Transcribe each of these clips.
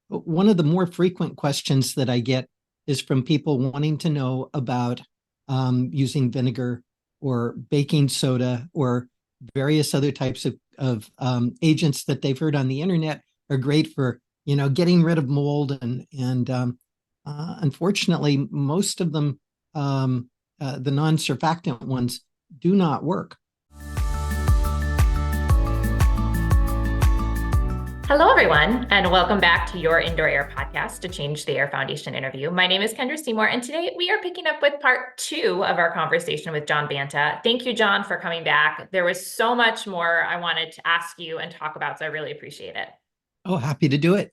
one of the more frequent questions that I get is from people wanting to know about using vinegar or baking soda or various other types of agents that they've heard on the internet are great for, getting rid of mold. And unfortunately, most of them, the non-surfactant ones, do not work. Hello, everyone, and welcome back to your Indoor Air podcast, to Change the Air Foundation interview. My name is Kendra Seymour, and today we are picking up with part 2 of our conversation with John Banta. Thank you, John, for coming back. There was so much more I wanted to ask you and talk about, so I really appreciate it. Oh, happy to do it.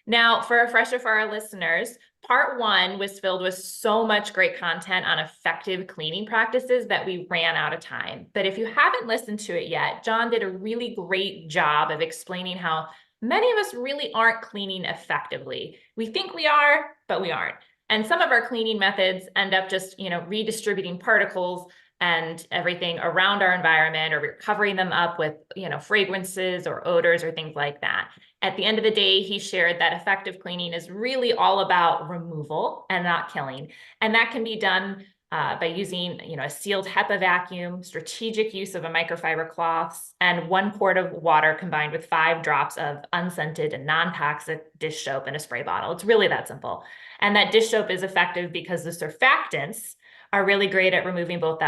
Now, for a refresher for our listeners, part 1 was filled with so much great content on effective cleaning practices that we ran out of time. But if you haven't listened to it yet, John did a really great job of explaining how many of us really aren't cleaning effectively. We think we are, but we aren't. And some of our cleaning methods end up just, redistributing particles and everything around our environment, or we're covering them up with, fragrances or odors or things like that. At the end of the day, he shared that effective cleaning is really all about removal and not killing. And that can be done by using, a sealed HEPA vacuum, strategic use of a microfiber cloths, and 1 quart of water combined with 5 drops of unscented and non-toxic dish soap in a spray bottle. It's really that simple. And that dish soap is effective because the surfactants are really great at removing both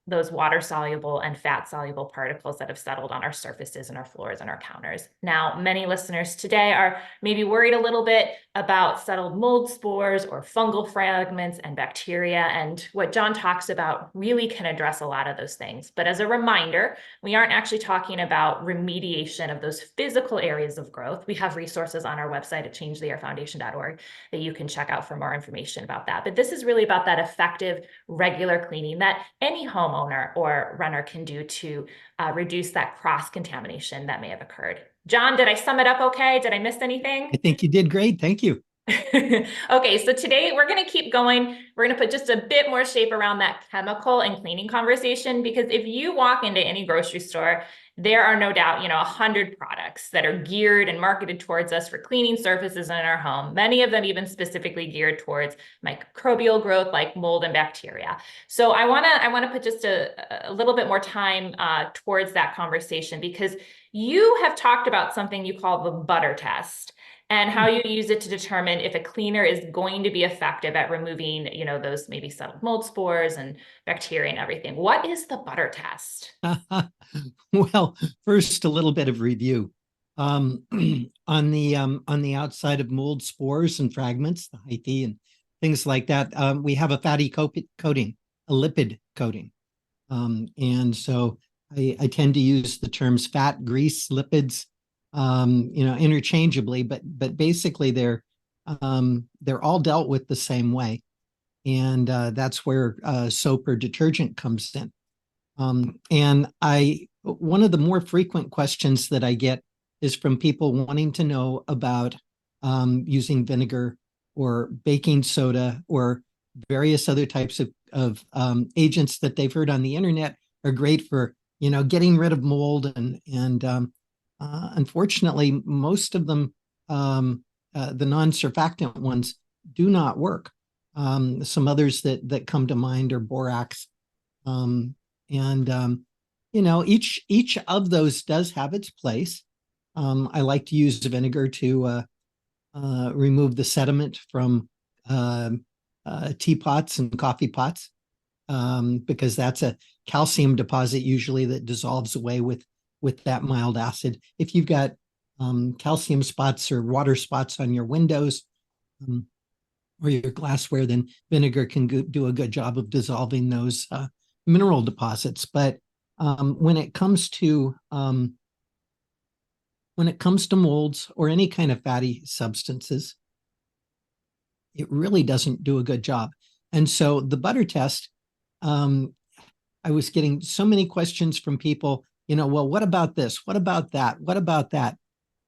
those water-soluble and fat-soluble particles that have settled on our surfaces and our floors and our counters. Now, many listeners today are maybe worried a little bit about settled mold spores or fungal fragments and bacteria, and what John talks about really can address a lot of those things. But as a reminder, we aren't actually talking about remediation of those physical areas of growth. We have resources on our website at changetheairfoundation.org that you can check out for more information about that. But this is really about that effective regular cleaning that any homeowner or runner can do to reduce that cross-contamination that may have occurred. John, did I sum it up okay? Did I miss anything? I think you did great. Thank you. Okay, so today we're going to keep going. We're going to put just a bit more shape around that chemical and cleaning conversation, because if you walk into any grocery store, there are no doubt, 100 products that are geared and marketed towards us for cleaning surfaces in our home. Many of them even specifically geared towards microbial growth like mold and bacteria. So I want to put just a little bit more time towards that conversation, because you have talked about something you call the butter test, and how you use it to determine if a cleaner is going to be effective at removing, those maybe settled mold spores and bacteria and everything. What is the butter test? Well, first, a little bit of review. On the outside of mold spores and fragments, the hyphae and things like that, we have a fatty coating, a lipid coating. And so I tend to use the terms fat, grease, lipids, interchangeably, but basically they're all dealt with the same way. And that's where soap or detergent comes in. And one of the more frequent questions that I get is from people wanting to know about using vinegar or baking soda or various other types of agents that they've heard on the internet are great for, getting rid of mold. And unfortunately, most of them, the non-surfactant ones, do not work. Some others that come to mind are borax. Each of those does have its place. I like to use vinegar to remove the sediment from teapots and coffee pots, because that's a calcium deposit usually that dissolves away with that mild acid. If you've got calcium spots or water spots on your windows or your glassware, then vinegar can do a good job of dissolving those mineral deposits. But when it comes to molds or any kind of fatty substances, it really doesn't do a good job. And so the butter test, I was getting so many questions from people, well, what about this? What about that? What about that?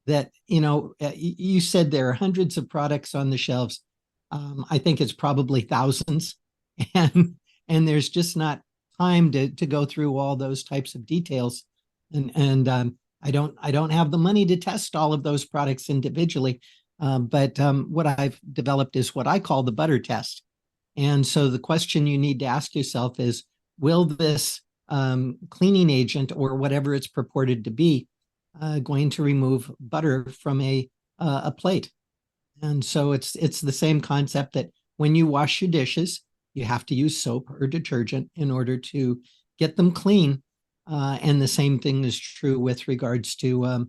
That, you said there are hundreds of products on the shelves. I think it's probably thousands. And there's just not time to go through all those types of details. And I don't have the money to test all of those products individually. But what I've developed is what I call the butter test. And so the question you need to ask yourself is, will this cleaning agent or whatever it's purported to be going to remove butter from a plate? And so it's the same concept that when you wash your dishes, you have to use soap or detergent in order to get them clean. And the same thing is true with regards to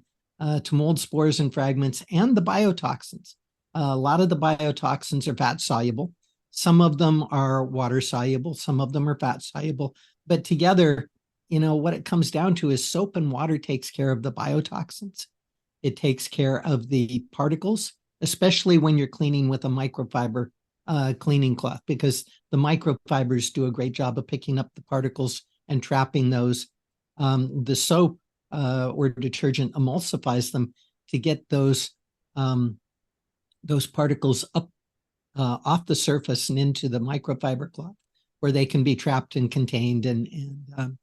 mold spores and fragments and the biotoxins. A lot of the biotoxins are fat soluble. Some of them are water soluble. Some of them are fat soluble. But together, what it comes down to is soap and water takes care of the biotoxins. It takes care of the particles, especially when you're cleaning with a microfiber cleaning cloth, because the microfibers do a great job of picking up the particles and trapping those. The soap or detergent emulsifies them to get those particles up off the surface and into the microfiber cloth, where they can be trapped and contained. And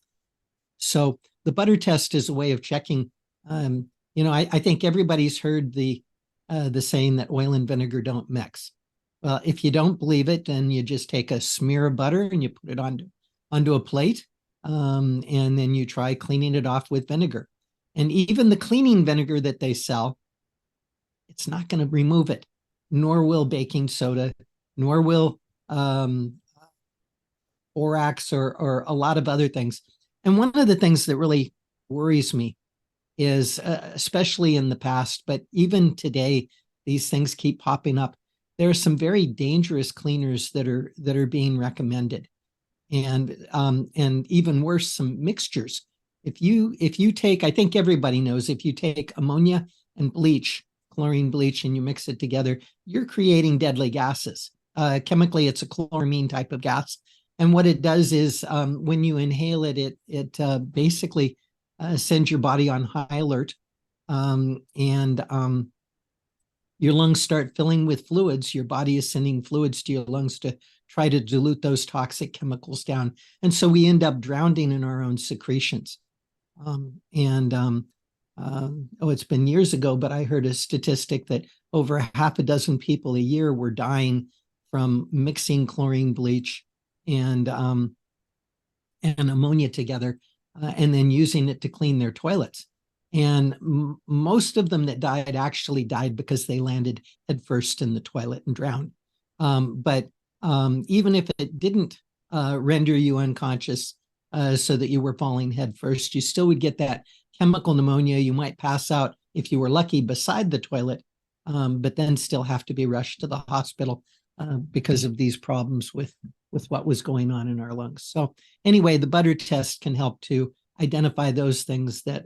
so the butter test is a way of checking. I think everybody's heard the saying that oil and vinegar don't mix. Well, if you don't believe it, then you just take a smear of butter and you put it onto a plate, and then you try cleaning it off with vinegar. And even the cleaning vinegar that they sell, it's not going to remove it, nor will baking soda, nor will borax or a lot of other things. And one of the things that really worries me is, especially in the past, but even today, these things keep popping up. There are some very dangerous cleaners that are being recommended, and even worse, some mixtures. If you take, I think everybody knows, if you take ammonia and bleach, chlorine bleach, and you mix it together, you're creating deadly gases. Chemically, it's a chloramine type of gas, and what it does is, when you inhale it, it basically sends your body on high alert, and your lungs start filling with fluids. Your body is sending fluids to your lungs to try to dilute those toxic chemicals down. And so we end up drowning in our own secretions. It's been years ago, but I heard a statistic that over half a dozen people a year were dying from mixing chlorine bleach and ammonia together, and then using it to clean their toilets. And most of them that died actually died because they landed headfirst in the toilet and drowned. But even if it didn't render you unconscious, so that you were falling headfirst, you still would get that chemical pneumonia. You might pass out if you were lucky beside the toilet, but then still have to be rushed to the hospital because of these problems with what was going on in our lungs. So anyway, the butter test can help to identify those things that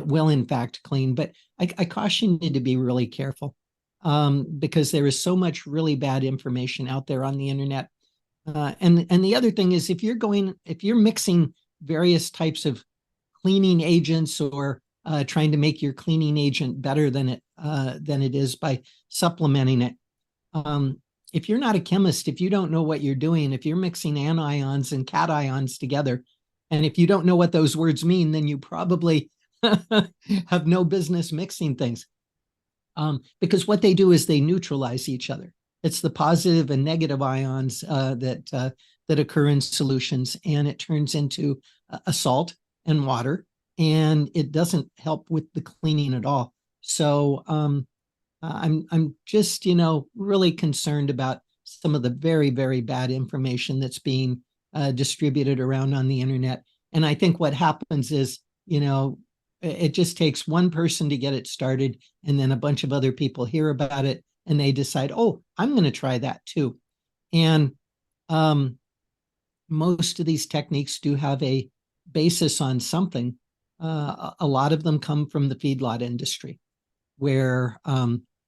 will in fact clean. But I caution you to be really careful, because there is so much really bad information out there on the internet. And the other thing is, if you're mixing various types of cleaning agents, or trying to make your cleaning agent better than it is by supplementing it. If you're not a chemist, if you don't know what you're doing, if you're mixing anions and cations together, and if you don't know what those words mean, then you probably have no business mixing things. Because what they do is they neutralize each other. It's the positive and negative ions that occur in solutions, and it turns into a salt and water, and it doesn't help with the cleaning at all. So I'm just really concerned about some of the very, very bad information that's being distributed around on the internet. And I think what happens is, it just takes one person to get it started, and then a bunch of other people hear about it and they decide, oh, I'm going to try that too. And most of these techniques do have a basis on something. A lot of them come from the feedlot industry, where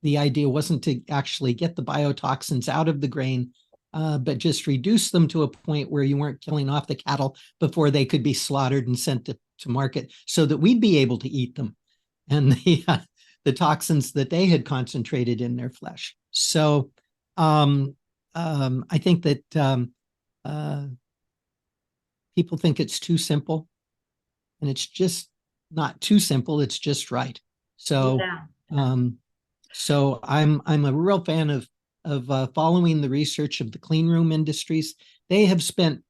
the idea wasn't to actually get the biotoxins out of the grain, but just reduce them to a point where you weren't killing off the cattle before they could be slaughtered and sent to market, so that we'd be able to eat them, and the toxins that they had concentrated in their flesh. So I think that people think it's too simple, and it's just not too simple. It's just right. So Yeah. So I'm a real fan of following the research of the clean room industries. They have spent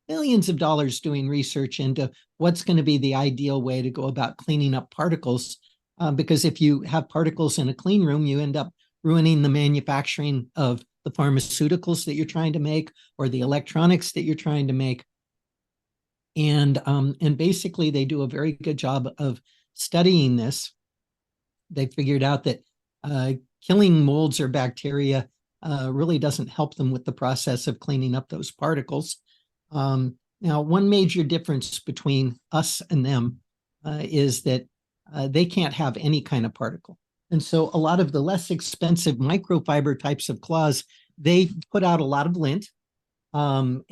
millions of dollars doing research into what's going to be the ideal way to go about cleaning up particles. Because if you have particles in a clean room, you end up ruining the manufacturing of the pharmaceuticals that you're trying to make or the electronics that you're trying to make. And basically, they do a very good job of studying this. They figured out that killing molds or bacteria really doesn't help them with the process of cleaning up those particles. Now, one major difference between us and them is that they can't have any kind of particle. And so a lot of the less expensive microfiber types of cloths, they put out a lot of lint, and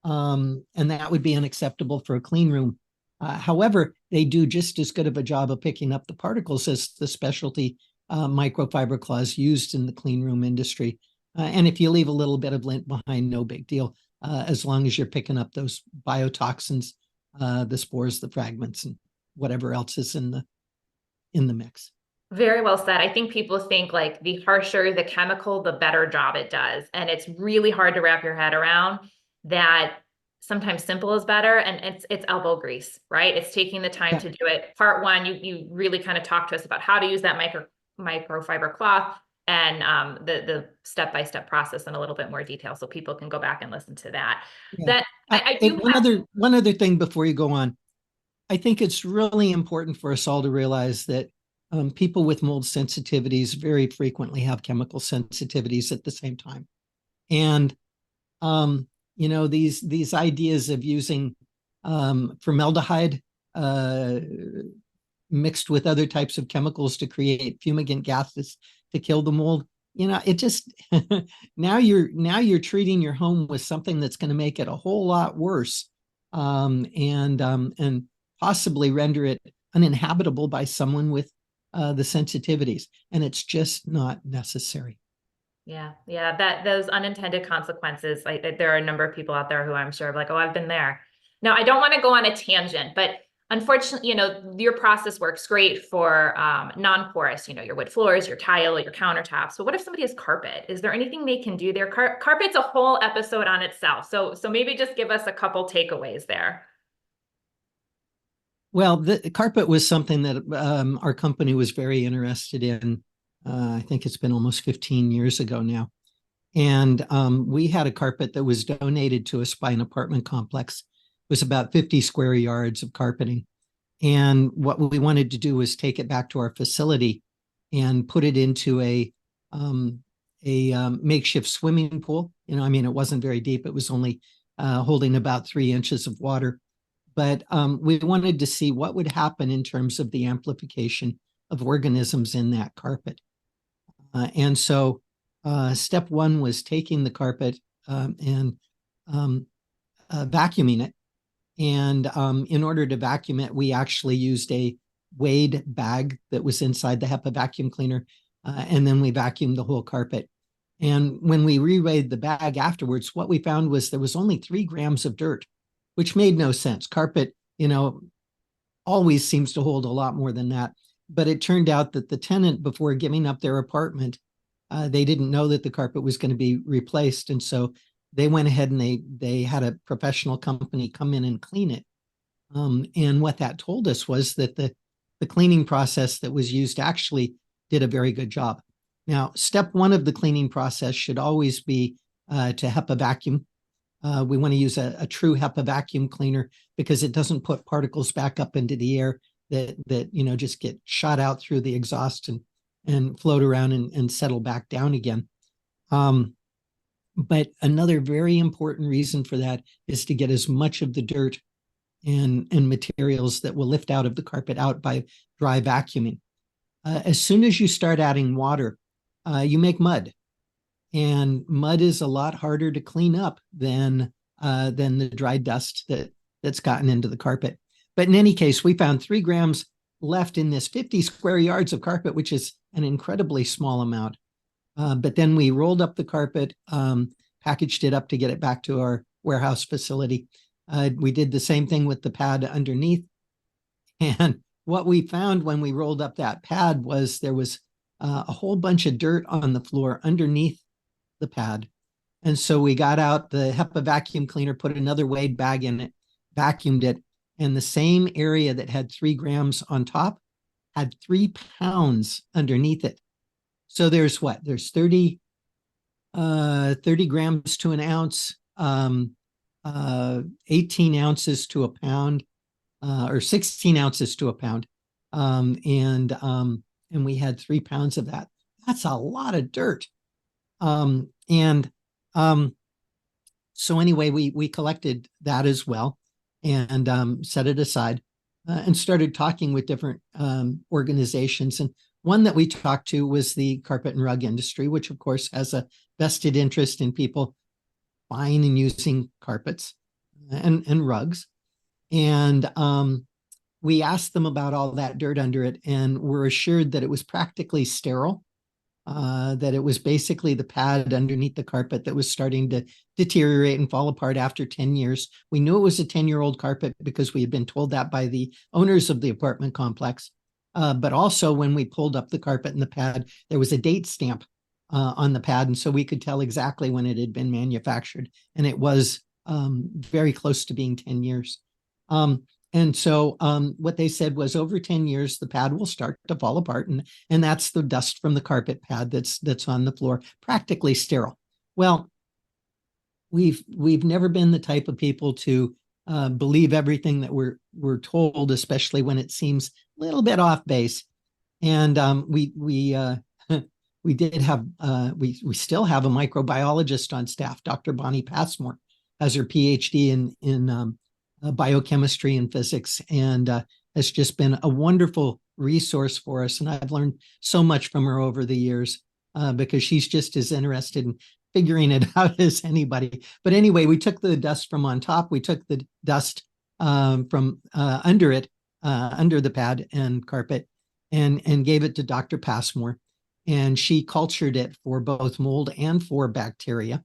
that would be unacceptable for a clean room. However, they do just as good of a job of picking up the particles as the specialty microfiber cloths used in the clean room industry. And if you leave a little bit of lint behind, no big deal, as long as you're picking up those biotoxins, the spores, the fragments, and whatever else is in the mix. Very well said. I think people think like the harsher the chemical, the better job it does. And it's really hard to wrap your head around that sometimes simple is better. And it's elbow grease, right? It's taking the time to do it. Part one, you really kind of talked to us about how to use that microfiber cloth and the step-by-step process in a little bit more detail, so people can go back and listen to that. Yeah. That I do one other thing before you go on. I think it's really important for us all to realize that people with mold sensitivities very frequently have chemical sensitivities at the same time. And, these ideas of using formaldehyde mixed with other types of chemicals to create fumigant gases to kill the mold, it just, now you're treating your home with something that's going to make it a whole lot worse, and possibly render it uninhabitable by someone with the sensitivities, and it's just not necessary. Yeah, that those unintended consequences, like there are a number of people out there who I'm sure are like, oh, I've been there. Now, I don't want to go on a tangent, but unfortunately, your process works great for non-porous, your wood floors, your tile, your countertops. But what if somebody has carpet? Is there anything they can do there? Carpet's a whole episode on itself. So maybe just give us a couple takeaways there. Well, the carpet was something that our company was very interested in. I think it's been almost 15 years ago now. And we had a carpet that was donated to us by an apartment complex. It was about 50 square yards of carpeting. And what we wanted to do was take it back to our facility and put it into a makeshift swimming pool. It wasn't very deep. It was only holding about 3 inches of water. But we wanted to see what would happen in terms of the amplification of organisms in that carpet. And so step one was taking the carpet and vacuuming it. And in order to vacuum it, we actually used a Wade bag that was inside the HEPA vacuum cleaner. And then we vacuumed the whole carpet. And when we re-weighed the bag afterwards, what we found was there was only 3 grams of dirt, which made no sense. Carpet, always seems to hold a lot more than that. But it turned out that the tenant, before giving up their apartment, they didn't know that the carpet was going to be replaced. And so they went ahead and they had a professional company come in and clean it. And what that told us was that the cleaning process that was used actually did a very good job. Now, step one of the cleaning process should always be to HEPA vacuum. We want to use a true HEPA vacuum cleaner because it doesn't put particles back up into the air that just get shot out through the exhaust and float around and settle back down again. But another very important reason for that is to get as much of the dirt and materials that will lift out of the carpet out by dry vacuuming. As soon as you start adding water, you make mud. And mud is a lot harder to clean up than the dry dust that's gotten into the carpet. But in any case, we found 3 grams left in this 50 square yards of carpet, which is an incredibly small amount. But then we rolled up the carpet, packaged it up to get it back to our warehouse facility. We did the same thing with the pad underneath. And what we found when we rolled up that pad was there was a whole bunch of dirt on the floor underneath the pad. And so we got out the HEPA vacuum cleaner, put another Wade bag in it, vacuumed it, and the same area that had 3 grams on top had 3 pounds underneath it. So there's what? There's 30 grams to an ounce, 18 ounces to a pound, or 16 ounces to a pound. And we had 3 pounds of that. That's a lot of dirt. So anyway, we collected that as well and set it aside and started talking with different organizations. And one that we talked to was the carpet and rug industry, which of course has a vested interest in people buying and using carpets and rugs. And we asked them about all that dirt under it and were assured that it was practically sterile. That it was basically the pad underneath the carpet that was starting to deteriorate and fall apart after 10 years. We knew it was a 10-year-old carpet because we had been told that by the owners of the apartment complex. But also when we pulled up the carpet and the pad, there was a date stamp on the pad. And so we could tell exactly when it had been manufactured. And it was very close to being 10 years. And so what they said was over 10 years, the pad will start to fall apart. And that's the dust from the carpet pad that's on the floor, practically sterile. Well, we've never been the type of people to believe everything that we're told, especially when it seems a little bit off base. And we did have, we still have a microbiologist on staff, Dr. Bonnie Passmore, has her PhD in biochemistry and physics, and has just been a wonderful resource for us. And I've learned so much from her over the years because she's just as interested in figuring it out as anybody. But anyway, we took the dust from on top. We took the dust from under it, under the pad and carpet, and gave it to Dr. Passmore. And she cultured it for both mold and for bacteria.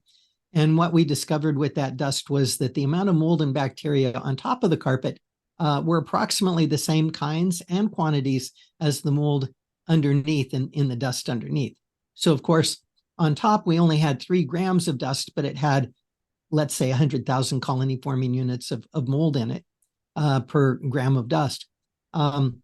And what we discovered with that dust was that the amount of mold and bacteria on top of the carpet were approximately the same kinds and quantities as the mold underneath in the dust underneath. So of course, on top, we only had 3 grams of dust, but it had, let's say, 100,000 colony forming units of mold in it per gram of dust. And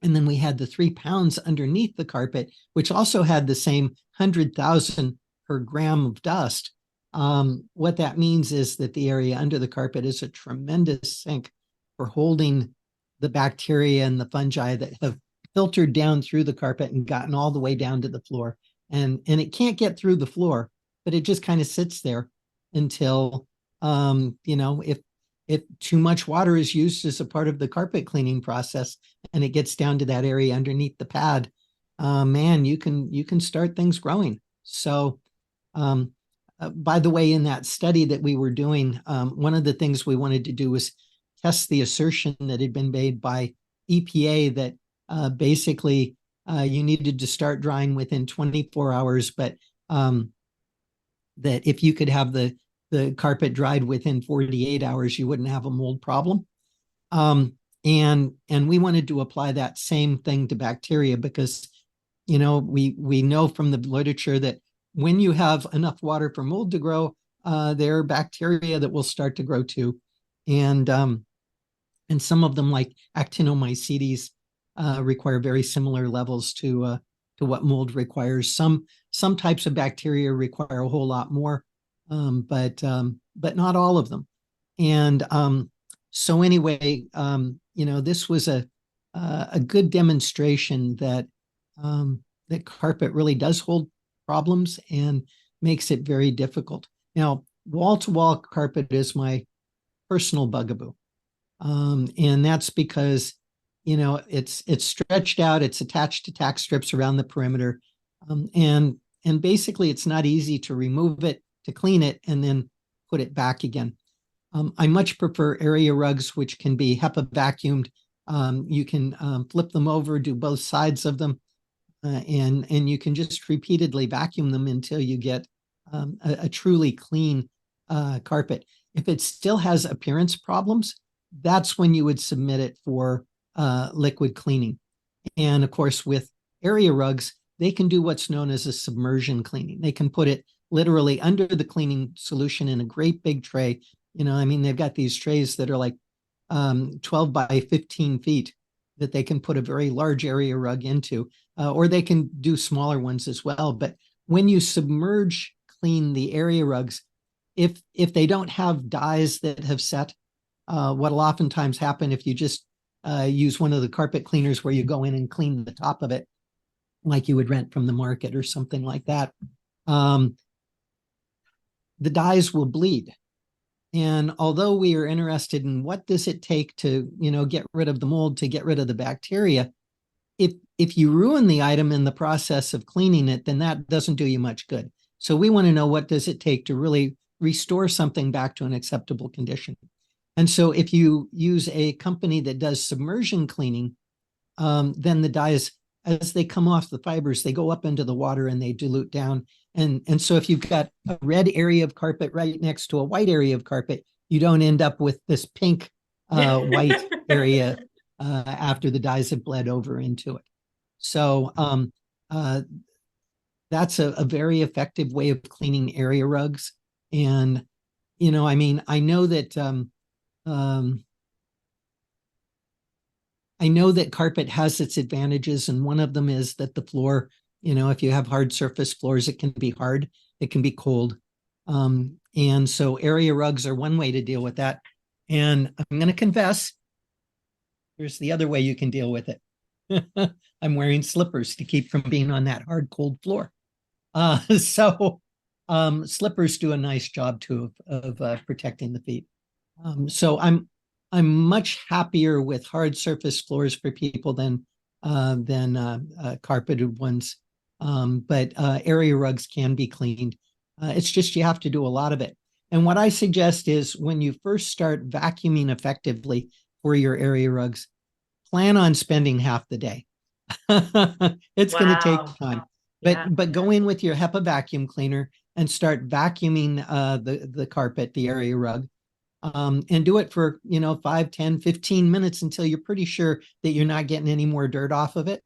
then we had the 3 pounds underneath the carpet, which also had the same 100,000 per gram of dust. What that means is that the area under the carpet is a tremendous sink for holding the bacteria and the fungi that have filtered down through the carpet and gotten all the way down to the floor. And it can't get through the floor, but it just kind of sits there until, if too much water is used as a part of the carpet cleaning process and it gets down to that area underneath the pad, man, you can start things growing. So, by the way, in that study that we were doing, one of the things we wanted to do was test the assertion that had been made by EPA that basically you needed to start drying within 24 hours, but that if you could have the carpet dried within 48 hours, you wouldn't have a mold problem. And we wanted to apply that same thing to bacteria because, we know from the literature that when you have enough water for mold to grow, there are bacteria that will start to grow too. And some of them, like actinomycetes, require very similar levels to what mold requires. Some types of bacteria require a whole lot more, but not all of them. And so anyway, this was a good demonstration that that carpet really does hold problems and makes it very difficult. Now, wall-to-wall carpet is my personal bugaboo. And that's because, it's stretched out, it's attached to tack strips around the perimeter. And basically it's not easy to remove it, to clean it, and then put it back again. I much prefer area rugs, which can be HEPA vacuumed. You can flip them over, do both sides of them. And you can just repeatedly vacuum them until you get a truly clean carpet. If it still has appearance problems, that's when you would submit it for liquid cleaning. And of course, with area rugs, they can do what's known as a submersion cleaning. They can put it literally under the cleaning solution in a great big tray. I mean, they've got these trays that are like 12 by 15 feet that they can put a very large area rug into, or they can do smaller ones as well. But when you submerge clean the area rugs, if they don't have dyes that have set, what'll oftentimes happen if you just use one of the carpet cleaners where you go in and clean the top of it, like you would rent from the market or something like that, the dyes will bleed. And although we are interested in what does it take to, get rid of the mold, to get rid of the bacteria, if you ruin the item in the process of cleaning it, then that doesn't do you much good. So we want to know, what does it take to really restore something back to an acceptable condition? And so if you use a company that does submersion cleaning, then the dyes, as they come off the fibers, they go up into the water and they dilute down. And so if you've got a red area of carpet right next to a white area of carpet, you don't end up with this pink white area after the dyes have bled over into it. So that's a very effective way of cleaning area rugs. And, I mean, I know that carpet has its advantages, and one of them is that the floor, if you have hard surface floors, it can be hard, it can be cold. And so area rugs are one way to deal with that. And I'm going to confess, here's the other way you can deal with it. I'm wearing slippers to keep from being on that hard, cold floor. So slippers do a nice job too of protecting the feet. So I'm much happier with hard surface floors for people than carpeted ones. But area rugs can be cleaned. It's just you have to do a lot of it. And what I suggest is, when you first start vacuuming effectively for your area rugs, plan on spending half the day. It's going to take time. But go in with your HEPA vacuum cleaner and start vacuuming the carpet, the area rug. And do it for 5, 10, 15 minutes until you're pretty sure that you're not getting any more dirt off of it.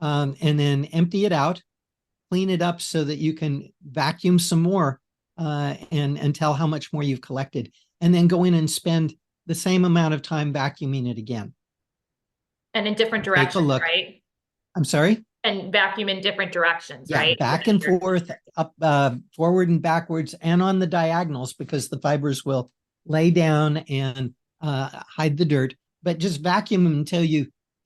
And then empty it out, clean it up so that you can vacuum some more and tell how much more you've collected. And then go in and spend the same amount of time vacuuming it again. And in different directions, right? I'm sorry? And vacuum in different directions, Yeah, right? back and forth, up, forward and backwards, and on the diagonals, because the fibers will lay down and hide the dirt. But just vacuum them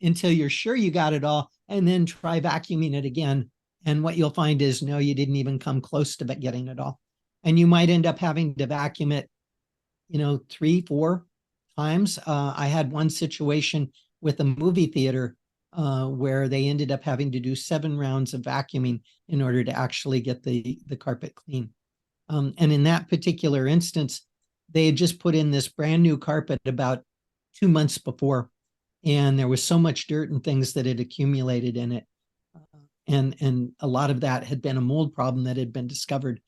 until you're sure you got it all, and then try vacuuming it again. And what you'll find is, no, you didn't even come close to getting it all. And you might end up having to vacuum it, 3, 4 times. I had one situation with a movie theater where they ended up having to do 7 rounds of vacuuming in order to actually get the carpet clean. And in that particular instance, they had just put in this brand new carpet about 2 months before, and there was so much dirt and things that had accumulated in it. And a lot of that had been a mold problem that had been discovered.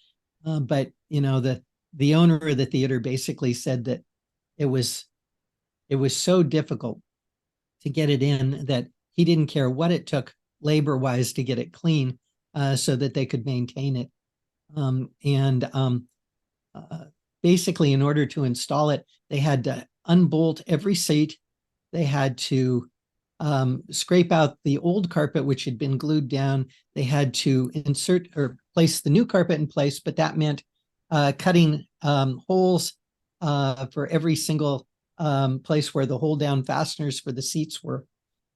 But the owner of the theater basically said that it was so difficult to get it in that he didn't care what it took labor-wise to get it clean, so that they could maintain it. Basically, in order to install it, they had to unbolt every seat. They had to scrape out the old carpet, which had been glued down. They had to insert or place the new carpet in place, but that meant cutting holes for every single place where the hold down fasteners for the seats were.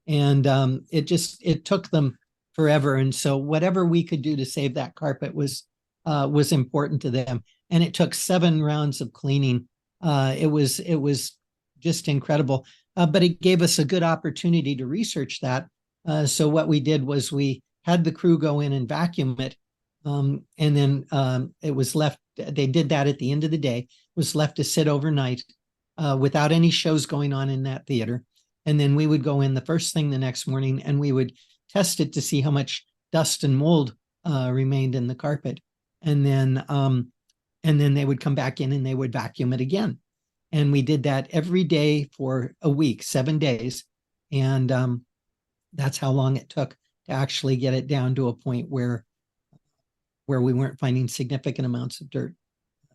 And it took them forever. And so whatever we could do to save that carpet was important to them. And it took 7 rounds of cleaning. It was just incredible. But it gave us a good opportunity to research that. So what we did was we had the crew go in and vacuum it. And then it was left, they did that at the end of the day, was left to sit overnight without any shows going on in that theater. And then we would go in the first thing the next morning and we would test it to see how much dust and mold remained in the carpet. And then they would come back in and they would vacuum it again. And we did that every day for a week, 7 days. And that's how long it took to actually get it down to a point where we weren't finding significant amounts of dirt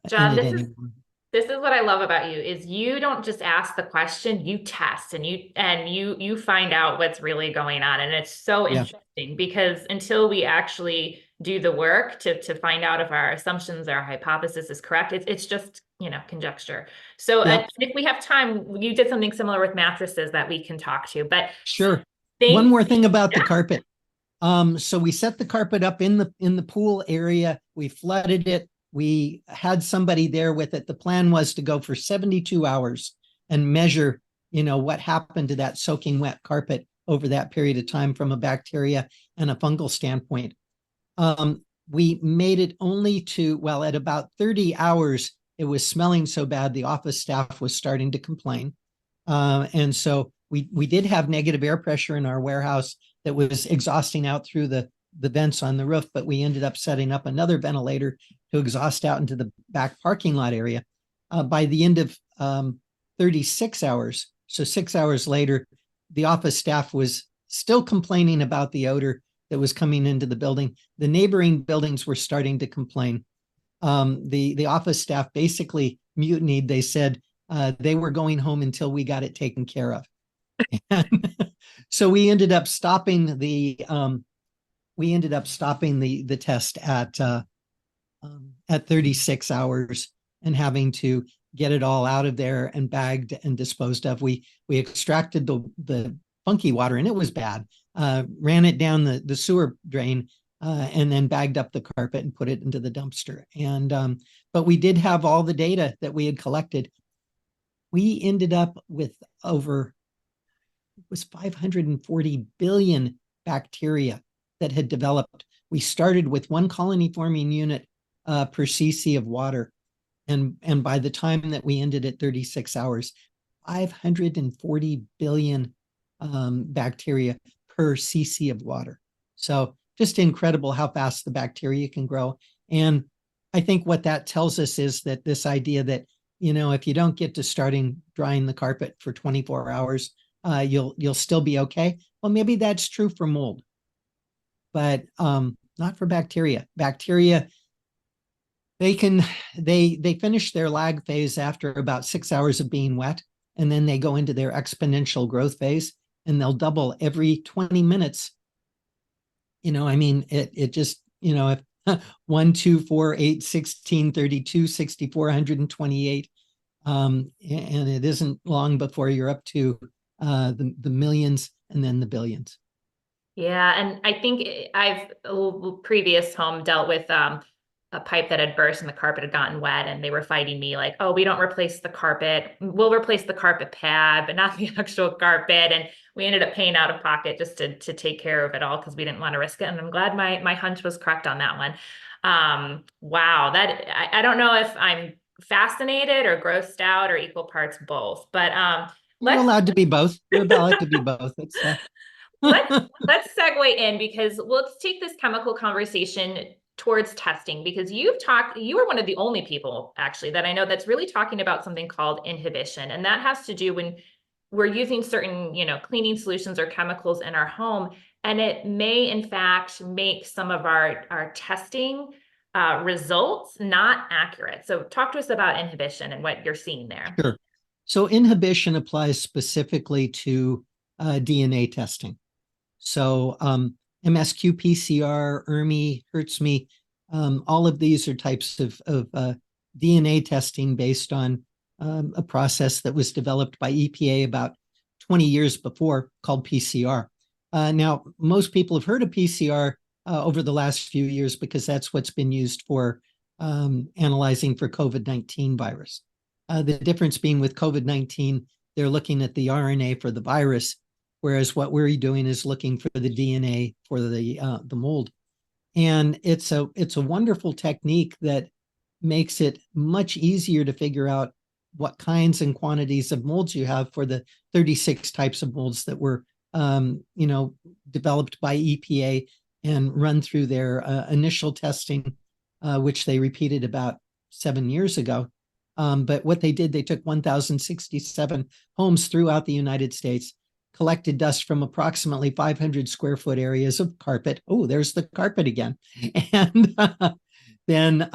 in John, it this is anymore. this is what I love about you is you don't just ask the question, you test and you find out what's really going on. And it's so Yeah, interesting because until we actually do the work to find out if our assumptions, our hypothesis is correct, it's just, conjecture. So yeah, if we have time, you did something similar with mattresses that we can talk to, but so sure. One thank more thing about the yeah. carpet. So we set the carpet up in the pool area. We flooded it. We had somebody there with it. The plan was to go for 72 hours and measure, what happened to that soaking wet carpet over that period of time from a bacteria and a fungal standpoint. We made it only to, well, at about 30 hours, it was smelling so bad, the office staff was starting to complain. And so we did have negative air pressure in our warehouse that was exhausting out through the vents on the roof, but we ended up setting up another ventilator to exhaust out into the back parking lot area. By the end of 36 hours, so 6 hours later, the office staff was still complaining about the odor that was coming into the building. The neighboring buildings were starting to complain. The office staff basically mutinied. They said they were going home until we got it taken care of. And so we ended up stopping the test at 36 hours and having to get it all out of there and bagged and disposed of. We extracted the funky water, and it was bad. Ran it down the sewer drain, and then bagged up the carpet and put it into the dumpster. And but we did have all the data that we had collected. We ended up with over, it was 540 billion bacteria that had developed. We started with one colony forming unit per cc of water. And by the time that we ended at 36 hours, 540 billion bacteria per cc of water. So just incredible how fast the bacteria can grow. And I think what that tells us is that this idea that, if you don't get to starting drying the carpet for 24 hours, you'll still be okay. Well, maybe that's true for mold, but not for bacteria. Bacteria, they finish their lag phase after about 6 hours of being wet, and then they go into their exponential growth phase, and they'll double every 20 minutes. It just, if 1, 2, 4, 8, 16, 32, 64, 128, and it isn't long before you're up to the millions and then the billions. Yeah, and I think I've previous home dealt with a pipe that had burst and the carpet had gotten wet, and they were fighting me like, "Oh, we don't replace the carpet. We'll replace the carpet pad, but not the actual carpet." And we ended up paying out of pocket just to take care of it all because we didn't want to risk it. And I'm glad my hunch was correct on that one. Wow, that I don't know if I'm fascinated or grossed out or equal parts both, but You're let's allowed to be both. You're allowed to be both. It's let's let's segue in because let's take this chemical conversation towards testing because you were one of the only people actually that I know that's really talking about something called inhibition. And that has to do when we're using certain, cleaning solutions or chemicals in our home. And it may in fact make some of our testing results not accurate. So talk to us about inhibition and what you're seeing there. Sure. So inhibition applies specifically to DNA testing. So MSQ, PCR, ERMI, HERTSMI, all of these are types of DNA testing based on a process that was developed by EPA about 20 years before called PCR. Now, most people have heard of PCR over the last few years because that's what's been used for analyzing for COVID-19 virus. The difference being with COVID-19, they're looking at the RNA for the virus, whereas what we're doing is looking for the DNA for the mold. And it's a wonderful technique that makes it much easier to figure out what kinds and quantities of molds you have for the 36 types of molds that were developed by EPA and run through their initial testing, which they repeated about 7 years ago. But what they did, they took 1,067 homes throughout the United States. collected dust from approximately 500 square foot areas of carpet. Oh, there's the carpet again. And then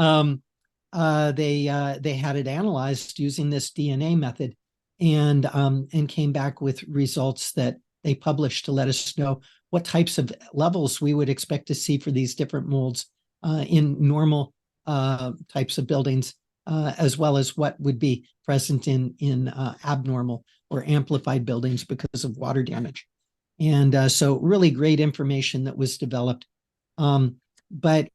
they had it analyzed using this DNA method, and came back with results that they published to let us know what types of levels we would expect to see for these different molds in normal types of buildings, as well as what would be present in abnormal or amplified buildings because of water damage. And so really great information that was developed. But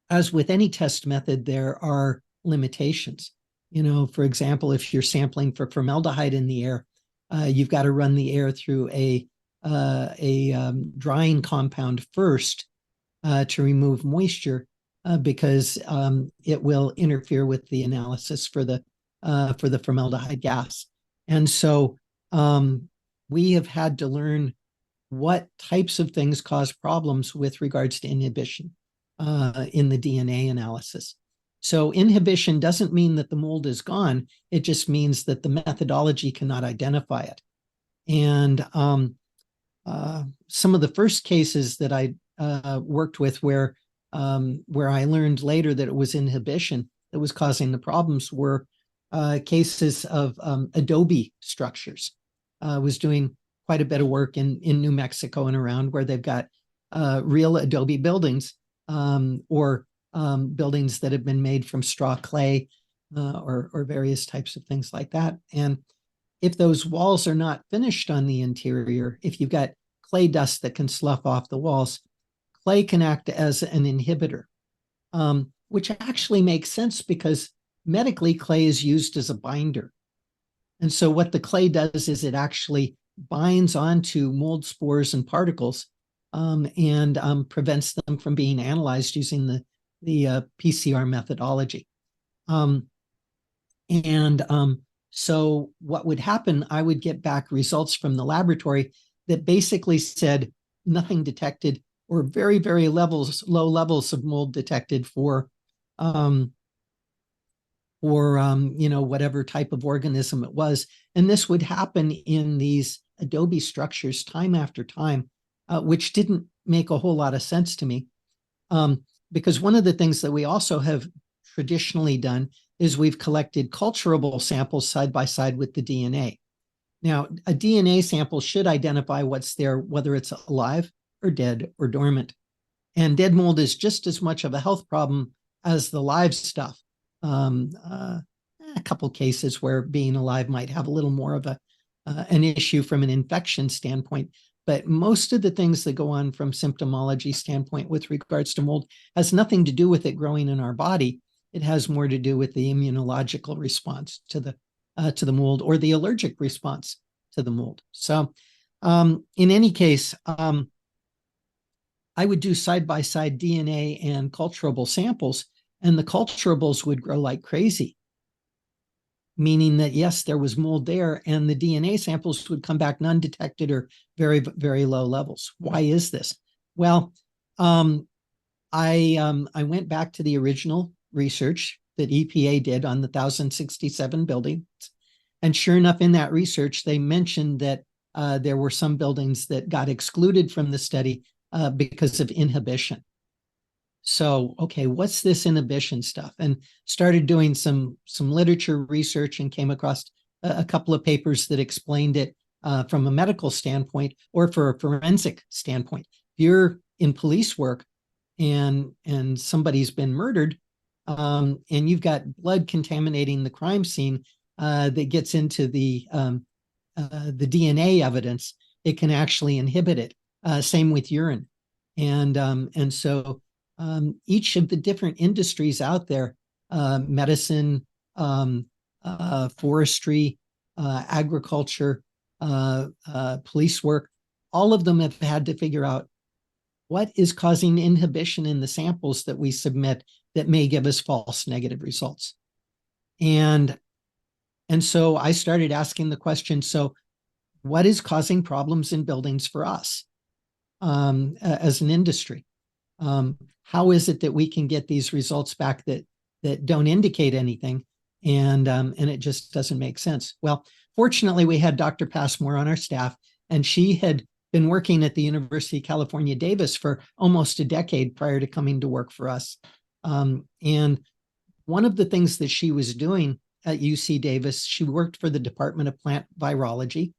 as with any test method, there are limitations. You know, for example, if you're sampling for formaldehyde in the air, you've got to run the air through a drying compound first to remove moisture, because it will interfere with the analysis for the formaldehyde gas. And so we have had to learn what types of things cause problems with regards to inhibition in the DNA analysis. So inhibition doesn't mean that the mold is gone. It just means that the methodology cannot identify it. And some of the first cases that I worked with where I learned later that it was inhibition that was causing the problems were cases of adobe structures. I was doing quite a bit of work in New Mexico and around where they've got real adobe buildings, or buildings that have been made from straw clay, or various types of things like that. And if those walls are not finished on the interior, if you've got clay dust that can slough off the walls, clay can act as an inhibitor, which actually makes sense because medically clay is used as a binder. And so what the clay does is it actually binds onto mold spores and particles, and prevents them from being analyzed using the PCR methodology. So what would happen, I would get back results from the laboratory that basically said nothing detected, or very, very low levels of mold detected for whatever type of organism it was. And this would happen in these adobe structures time after time, which didn't make a whole lot of sense to me. Because one of the things that we also have traditionally done is we've collected culturable samples side by side with the DNA. Now, a DNA sample should identify what's there, whether it's alive or dead or dormant. And dead mold is just as much of a health problem as the live stuff. A couple cases where being alive might have a little more of an issue from an infection standpoint. But most of the things that go on from symptomology standpoint with regards to mold has nothing to do with it growing in our body. It has more to do with the immunological response to the mold, or the allergic response to the mold. So in any case, I would do side-by-side DNA and culturable samples, and the culturables would grow like crazy, meaning that, yes, there was mold there, and the DNA samples would come back non-detected or very, very low levels. Why is this? Well, I went back to the original research that EPA did on the 1,067 buildings. And sure enough, in that research, they mentioned that there were some buildings that got excluded from the study because of inhibition. So, okay, what's this inhibition stuff? And started doing some literature research and came across a couple of papers that explained it from a medical standpoint or for a forensic standpoint. If you're in police work and somebody's been murdered, and you've got blood contaminating the crime scene that gets into the DNA evidence, it can actually inhibit it. Same with urine. And so each of the different industries out there, medicine, forestry, agriculture, police work, all of them have had to figure out what is causing inhibition in the samples that we submit that may give us false negative results. And so I started asking the question, so what is causing problems in buildings for us as an industry? How is it that we can get these results back that don't indicate anything, and it just doesn't make sense? Well, fortunately, we had Dr. Passmore on our staff, and she had been working at the University of California, Davis for almost a decade prior to coming to work for us. And one of the things that she was doing at UC Davis, she worked for the Department of Plant Virology,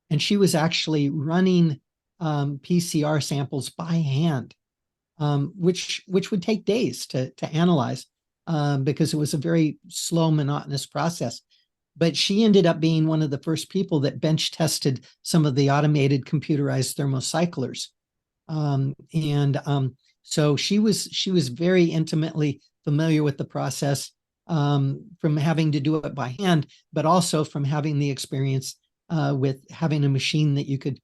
and she was actually running PCR samples by hand, which would take days to analyze because it was a very slow, monotonous process. But she ended up being one of the first people that bench tested some of the automated computerized thermocyclers. So she was very intimately familiar with the process from having to do it by hand, but also from having the experience with having a machine that you could,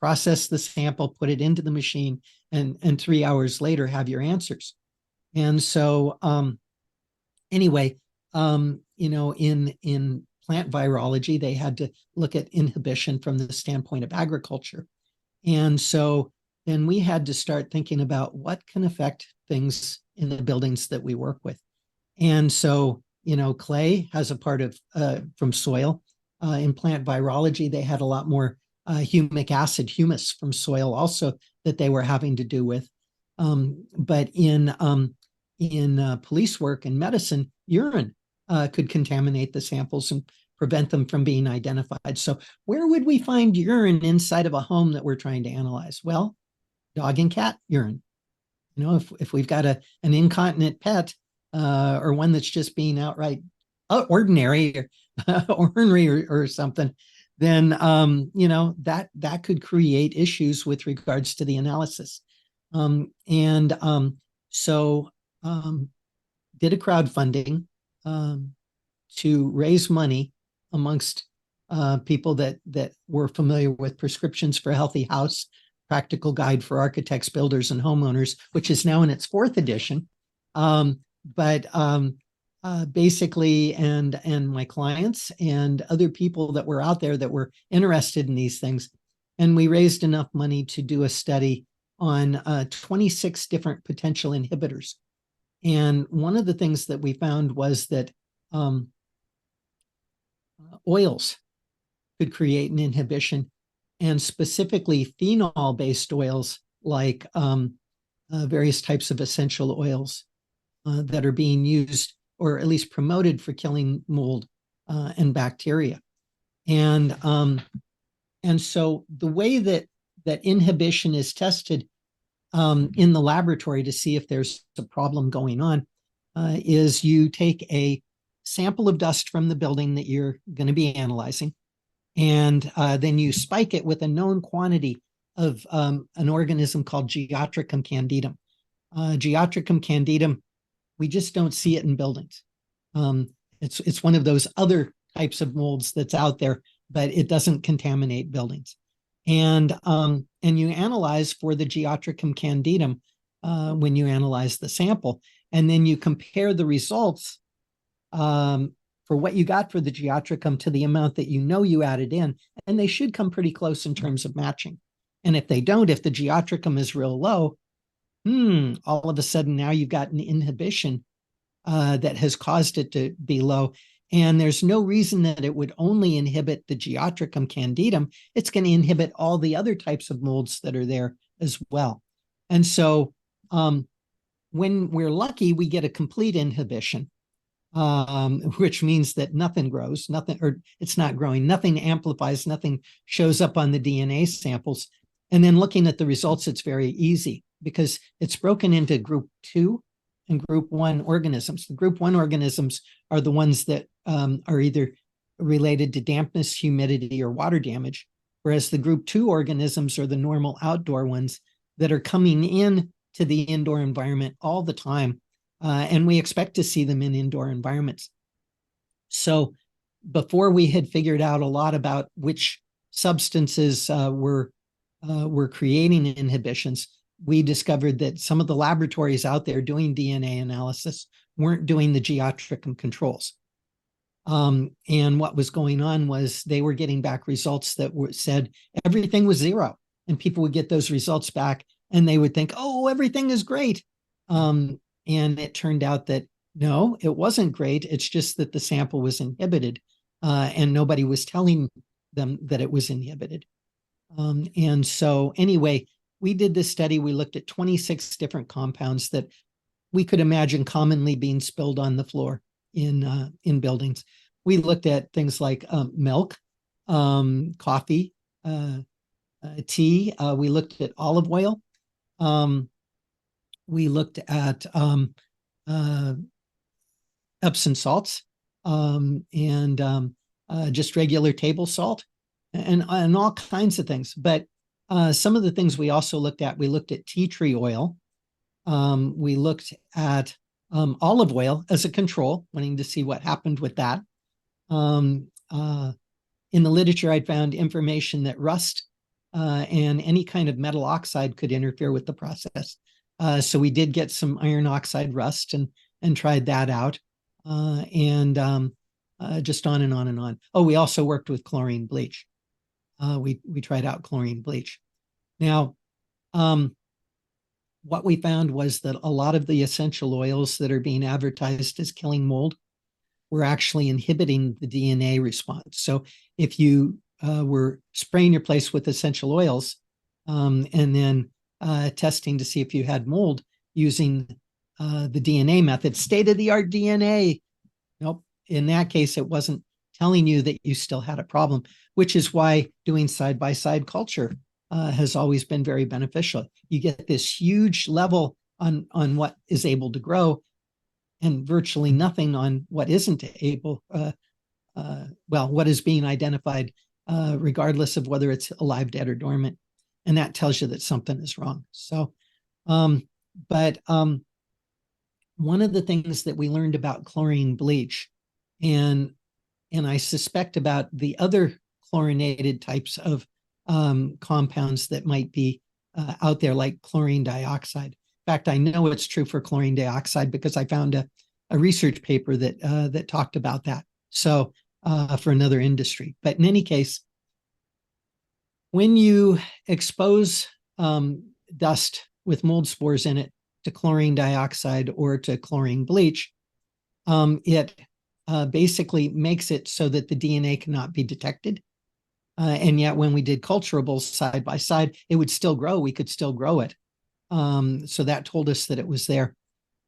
process the sample, put it into the machine, and 3 hours later have your answers. And so anyway, in plant virology, they had to look at inhibition from the standpoint of agriculture. And so then we had to start thinking about what can affect things in the buildings that we work with. And so, clay has a part of from soil. In plant virology, they had a lot more humic acid, humus from soil also that they were having to do with. But in police work and medicine, urine could contaminate the samples and prevent them from being identified. So where would we find urine inside of a home that we're trying to analyze? Well, dog and cat urine. If we've got an incontinent pet or one that's just being outright ordinary or ornery or something, then that could create issues with regards to the analysis. So did a crowdfunding to raise money amongst people that were familiar with Prescriptions for a Healthy House, Practical Guide for Architects, Builders, and Homeowners, which is now in its 4th edition. Basically, and my clients and other people that were out there that were interested in these things. And we raised enough money to do a study on 26 different potential inhibitors. And one of the things that we found was that oils could create an inhibition, and specifically phenol-based oils like various types of essential oils that are being used or at least promoted for killing mold and bacteria. And so the way that inhibition is tested in the laboratory to see if there's a problem going on is you take a sample of dust from the building that you're going to be analyzing, and then you spike it with a known quantity of an organism called Geotrichum candidum. Geotrichum candidum, we just don't see it in buildings. It's one of those other types of molds that's out there, but it doesn't contaminate buildings. And you analyze for the Geotrichum candidum when you analyze the sample, and then you compare the results for what you got for the Geotrichum to the amount that you added in, and they should come pretty close in terms of matching. And if they don't, if the Geotrichum is real low, all of a sudden now you've got an inhibition that has caused it to be low. And there's no reason that it would only inhibit the Geotrichum candidum. It's going to inhibit all the other types of molds that are there as well. And so when we're lucky, we get a complete inhibition, which means that nothing grows, it's not growing, nothing amplifies, nothing shows up on the DNA samples. And then looking at the results, it's very easy because it's broken into group 2 and group 1 organisms. The group 1 organisms are the ones that are either related to dampness, humidity, or water damage, whereas the group 2 organisms are the normal outdoor ones that are coming in to the indoor environment all the time, and we expect to see them in indoor environments. So before we had figured out a lot about which substances were creating inhibitions, we discovered that some of the laboratories out there doing DNA analysis weren't doing the Geotrichum controls. And what was going on was they were getting back results that said everything was 0. And people would get those results back and they would think, oh, everything is great. And it turned out that no, it wasn't great. It's just that the sample was inhibited and nobody was telling them that it was inhibited. And so anyway, we did this study. We looked at 26 different compounds that we could imagine commonly being spilled on the floor in buildings. We looked at things like milk, coffee, tea. We looked at olive oil. We looked at Epsom salts and just regular table salt and all kinds of things. But some of the things we also looked at, we looked at tea tree oil. We looked at olive oil as a control, wanting to see what happened with that. In the literature, I found information that rust and any kind of metal oxide could interfere with the process. So we did get some iron oxide rust and tried that out. Just on and on and on. Oh, we also worked with chlorine bleach. We tried out chlorine bleach. Now, what we found was that a lot of the essential oils that are being advertised as killing mold were actually inhibiting the DNA response. So if you were spraying your place with essential oils and then testing to see if you had mold using the DNA method, state-of-the-art DNA, nope. In that case, it wasn't telling you that you still had a problem, which is why doing side-by-side culture has always been very beneficial. You get this huge level on what is able to grow and virtually nothing on what isn't able, what is being identified, regardless of whether it's alive, dead, or dormant. And that tells you that something is wrong. So, one of the things that we learned about chlorine bleach, and I suspect about the other chlorinated types of compounds that might be out there, like chlorine dioxide. In fact, I know it's true for chlorine dioxide because I found a research paper that talked about that. So for another industry. But in any case, when you expose dust with mold spores in it to chlorine dioxide or to chlorine bleach, it basically makes it so that the DNA cannot be detected. And yet when we did culturables side by side, it would still grow. We could still grow it. So that told us that it was there.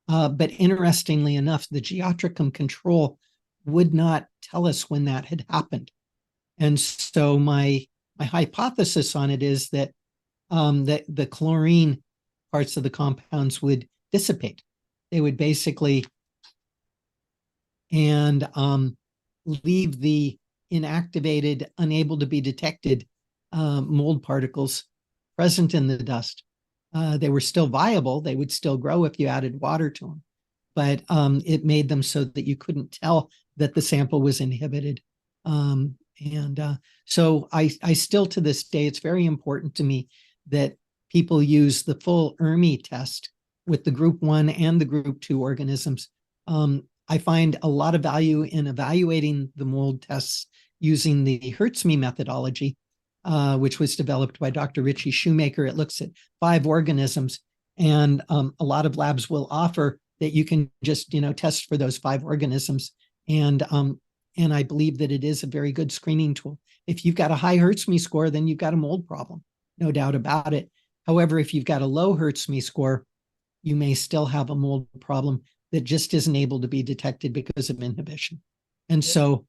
But interestingly enough, the geotricum control would not tell us when that had happened. And so my hypothesis on it is that that the chlorine parts of the compounds would dissipate. They would basically and leave the inactivated, unable to be detected mold particles present in the dust. They were still viable. They would still grow if you added water to them. But it made them so that you couldn't tell that the sample was inhibited. So I still, to this day, it's very important to me that people use the full ERMI test with the group 1 and the group 2 organisms. I find a lot of value in evaluating the mold tests using the HERTSME methodology, which was developed by Dr. Richie Shoemaker. It looks at 5 organisms, and a lot of labs will offer that you can just, test for those 5 organisms. And I believe that it is a very good screening tool. If you've got a high HERTSME score, then you've got a mold problem, no doubt about it. However, if you've got a low HERTSME score, you may still have a mold problem that just isn't able to be detected because of inhibition. And so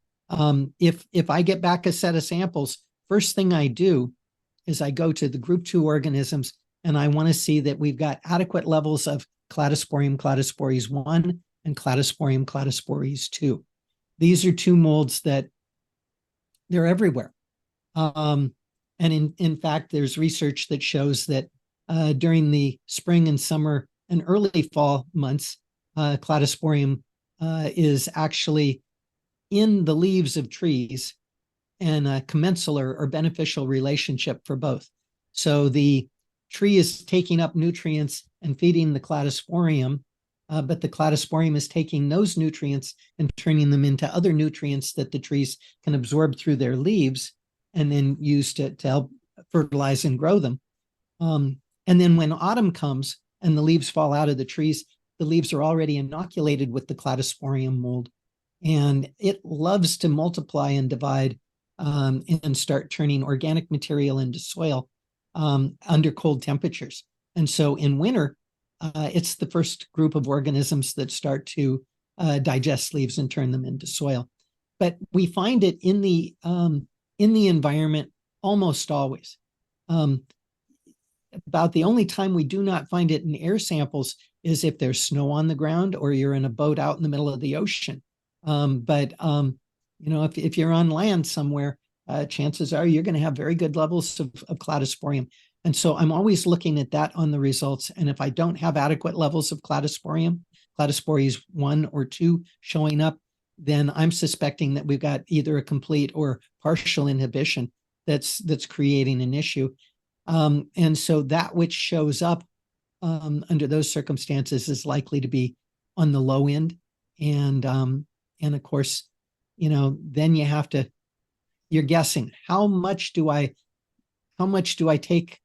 if I get back a set of samples, first thing I do is I go to the group 2 organisms, and I want to see that we've got adequate levels of Cladosporium cladospores 1 and Cladosporium cladospores 2. These are 2 molds that they're everywhere. And in fact, there's research that shows that during the spring and summer and early fall months, Cladosporium is actually in the leaves of trees and a commensal or beneficial relationship for both. So the tree is taking up nutrients and feeding the Cladosporium, but the Cladosporium is taking those nutrients and turning them into other nutrients that the trees can absorb through their leaves and then use to help fertilize and grow them. And then when autumn comes and the leaves fall out of the trees, the leaves are already inoculated with the Cladosporium mold, and it loves to multiply and divide and start turning organic material into soil under cold temperatures. And so in winter, it's the first group of organisms that start to digest leaves and turn them into soil. But we find it in the environment almost always. About the only time we do not find it in air samples is if there's snow on the ground or you're in a boat out in the middle of the ocean. But if you're on land somewhere, chances are you're going to have very good levels of cladosporium. And so I'm always looking at that on the results. And if I don't have adequate levels of cladosporium, cladospores 1 or 2 showing up, then I'm suspecting that we've got either a complete or partial inhibition that's creating an issue. And so that which shows up under those circumstances is likely to be on the low end. And of course, then you're guessing how much do I take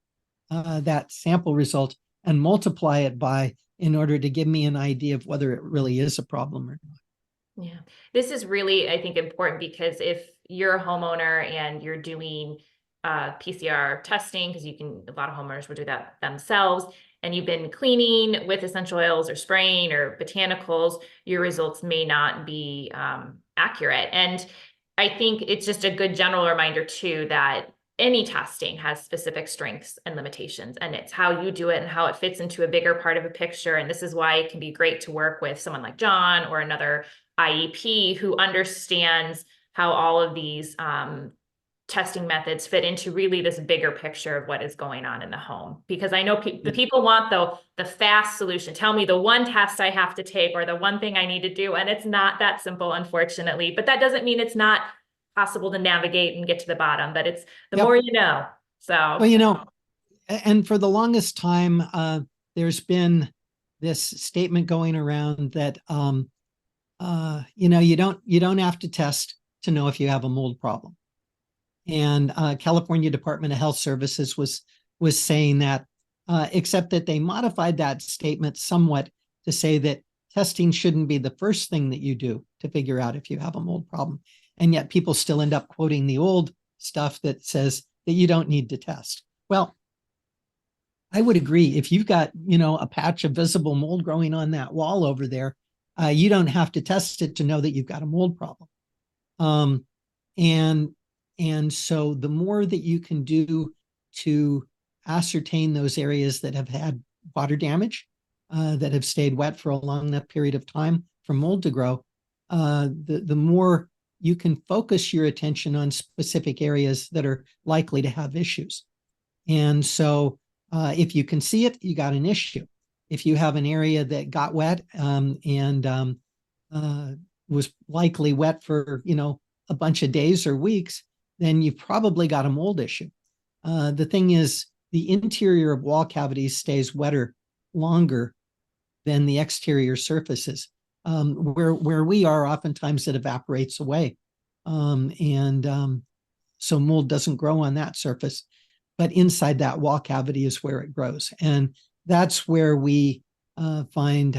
that sample result and multiply it by in order to give me an idea of whether it really is a problem or not. Yeah, this is really, I think, important because if you're a homeowner and you're doing PCR testing, because a lot of homeowners will do that themselves, and you've been cleaning with essential oils or spraying or botanicals, your results may not be accurate. And I think it's just a good general reminder too that any testing has specific strengths and limitations, and it's how you do it and how it fits into a bigger part of a picture. And this is why it can be great to work with someone like John or another IEP who understands how all of these testing methods fit into really this bigger picture of what is going on in the home. Because I know the people want the fast solution. Tell me the one test I have to take or the one thing I need to do. And it's not that simple, unfortunately. But that doesn't mean it's not possible to navigate and get to the bottom, but it's the more you know. So, well, and for the longest time, there's been this statement going around that you don't have to test to know if you have a mold problem. And California Department of Health Services was saying that, except that they modified that statement somewhat to say that testing shouldn't be the first thing that you do to figure out if you have a mold problem. And yet people still end up quoting the old stuff that says that you don't need to test. Well, I would agree. If you've got, a patch of visible mold growing on that wall over there, you don't have to test it to know that you've got a mold problem. And so the more that you can do to ascertain those areas that have had water damage, that have stayed wet for a long enough period of time for mold to grow, the more you can focus your attention on specific areas that are likely to have issues. And so if you can see it, you got an issue. If you have an area that got wet and was likely wet for, a bunch of days or weeks, then you've probably got a mold issue. The thing is, the interior of wall cavities stays wetter longer than the exterior surfaces. Where we are, oftentimes it evaporates away. So mold doesn't grow on that surface, but inside that wall cavity is where it grows. And that's where we find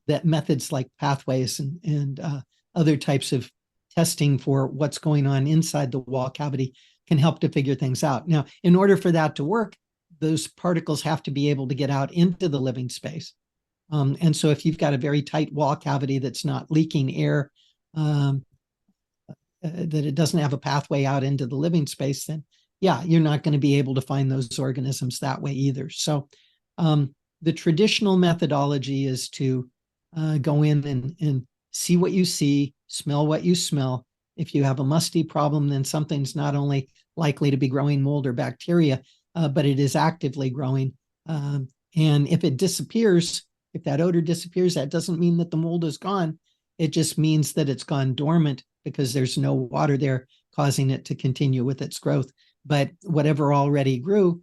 that methods like pathways and other types of testing for what's going on inside the wall cavity can help to figure things out. Now, in order for that to work, those particles have to be able to get out into the living space. And so if you've got a very tight wall cavity that's not leaking air, that it doesn't have a pathway out into the living space, then yeah, you're not going to be able to find those organisms that way either. So the traditional methodology is to go in and see what you see, smell what you smell. If you have a musty problem, then something's not only likely to be growing mold or bacteria, but it is actively growing. And if it disappears, if that odor disappears, that doesn't mean that the mold is gone. It just means that it's gone dormant because there's no water there causing it to continue with its growth. But whatever already grew,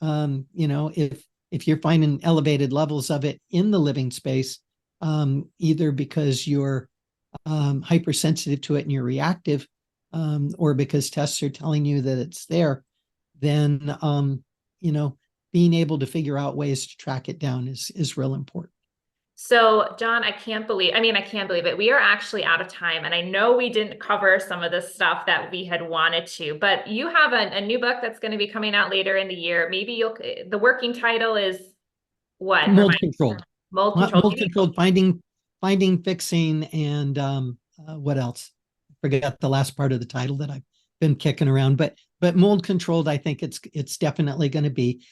if you're finding elevated levels of it in the living space, either because you're hypersensitive to it and you're reactive, or because tests are telling you that it's there, then being able to figure out ways to track it down is real important. So, John, I can't believe, I can't believe it. We are actually out of time. And I know we didn't cover some of the stuff that we had wanted to, but you have a new book that's going to be coming out later in the year. Maybe the working title is what? Mold Remind controlled, Mold control. mold controlled, finding, fixing, and what else? Forget the last part of the title that I've been kicking around, but mold controlled. I think it's definitely going to be.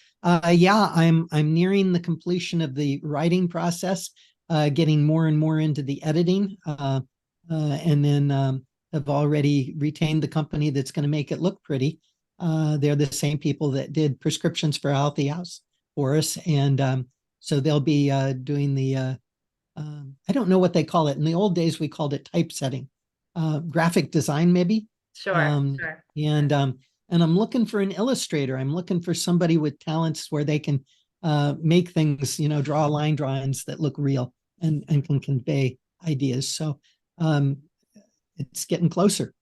Yeah, I'm nearing the completion of the writing process, getting more and more into the editing, and then have already retained the company that's going to make it look pretty. They're the same people that did prescriptions for a healthy house for us, and so they'll be doing the I don't know what they call it. In the old days, we called it typesetting, graphic design, maybe. Sure, Um, sure. and um, and I'm looking for an illustrator. I'm looking for somebody with talents where they can make things, draw line drawings that look real and can convey ideas. So um, it's getting closer.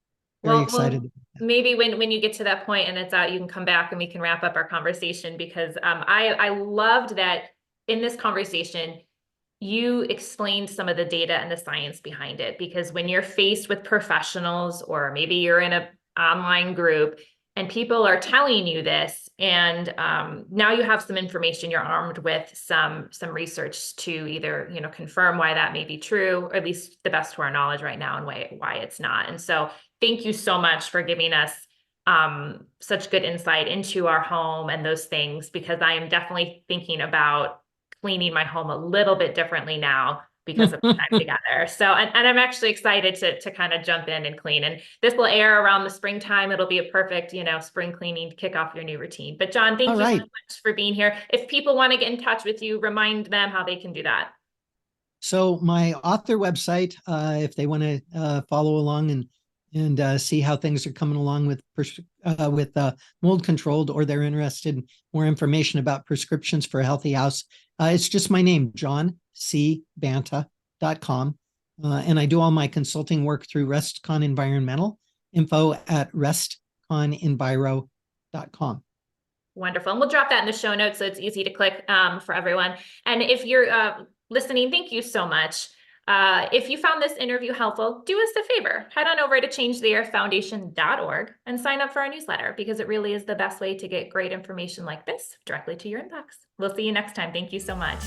Very Well, excited. maybe when you get to that point and it's out, you can come back and we can wrap up our conversation because I loved that in this conversation, you explained some of the data and the science behind it. Because when you're faced with professionals or maybe you're in an online group and people are telling you this, and now you have some information, you're armed with some research to either confirm why that may be true, or at least the best to our knowledge right now, and why it's not. And so thank you so much for giving us such good insight into our home and those things, because I am definitely thinking about cleaning my home a little bit differently now because of the time together. So, and I'm actually excited to kind of jump in and clean. And this will air around the springtime. It'll be a perfect, spring cleaning to kick off your new routine. But John, thank All you so right. much for being here. If people want to get in touch with you, remind them how they can do that. So my author website, if they want to follow along and see how things are coming along with mold controlled, or they're interested in more information about prescriptions for a healthy house, it's just my name, johncbanta.com. And I do all my consulting work through RestCon Environmental, info at restconenviro.com. Wonderful. And we'll drop that in the show notes so it's easy to click for everyone. And if you're listening, thank you so much. If you found this interview helpful, do us a favor. Head on over to changetheairfoundation.org and sign up for our newsletter, because it really is the best way to get great information like this directly to your inbox. We'll see you next time. Thank you so much.